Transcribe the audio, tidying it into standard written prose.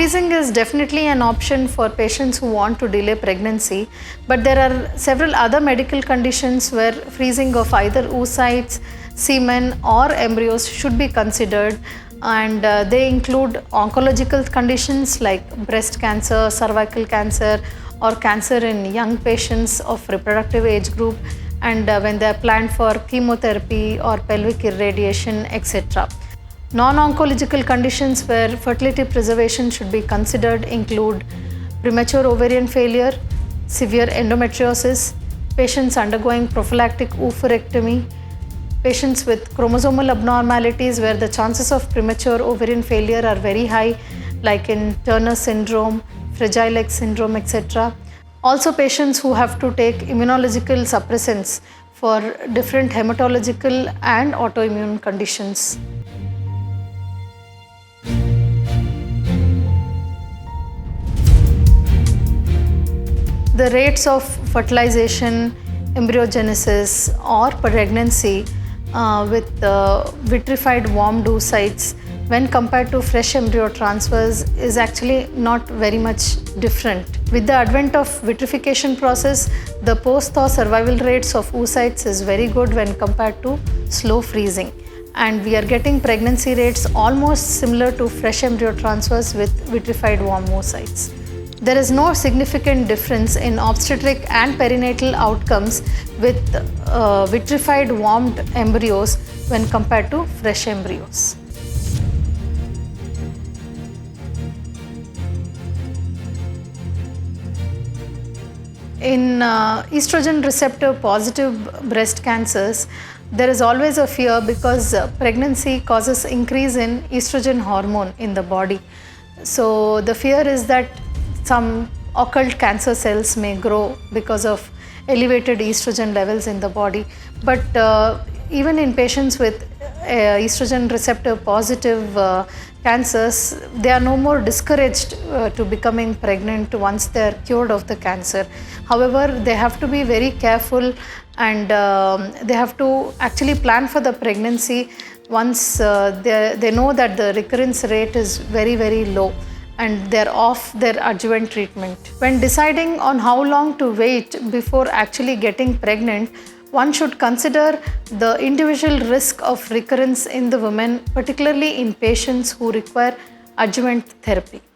Freezing is definitely an option for patients who want to delay pregnancy, but there are several other medical conditions where freezing of either oocytes, semen, or embryos should be considered, and they include oncological conditions like breast cancer, cervical cancer, or cancer in young patients of reproductive age group, and when they are planned for chemotherapy or pelvic irradiation, etc. Non-oncological conditions where fertility preservation should be considered include premature ovarian failure, severe endometriosis, patients undergoing prophylactic oophorectomy, patients with chromosomal abnormalities where the chances of premature ovarian failure are very high, like in Turner syndrome, Fragile X syndrome, etc. Also, patients who have to take immunological suppressants for different hematological and autoimmune conditions. The rates of fertilization, embryogenesis, or pregnancy with vitrified warmed oocytes when compared to fresh embryo transfers is actually not very much different. With the advent of vitrification process, the post-thaw survival rates of oocytes is very good when compared to slow freezing, and we are getting pregnancy rates almost similar to fresh embryo transfers with vitrified warm oocytes. There is no significant difference in obstetric and perinatal outcomes with vitrified warmed embryos when compared to fresh embryos. In estrogen receptor positive breast cancers, there is always a fear because pregnancy causes increase in estrogen hormone in the body. So the fear is that some occult cancer cells may grow because of elevated estrogen levels in the body. But even in patients with estrogen receptor positive cancers, they are no more discouraged to becoming pregnant once they are cured of the cancer. However, they have to be very careful, and they have to actually plan for the pregnancy once they know that the recurrence rate is very, very low and they're off their adjuvant treatment. When deciding on how long to wait before actually getting pregnant, one should consider the individual risk of recurrence in the women, particularly in patients who require adjuvant therapy.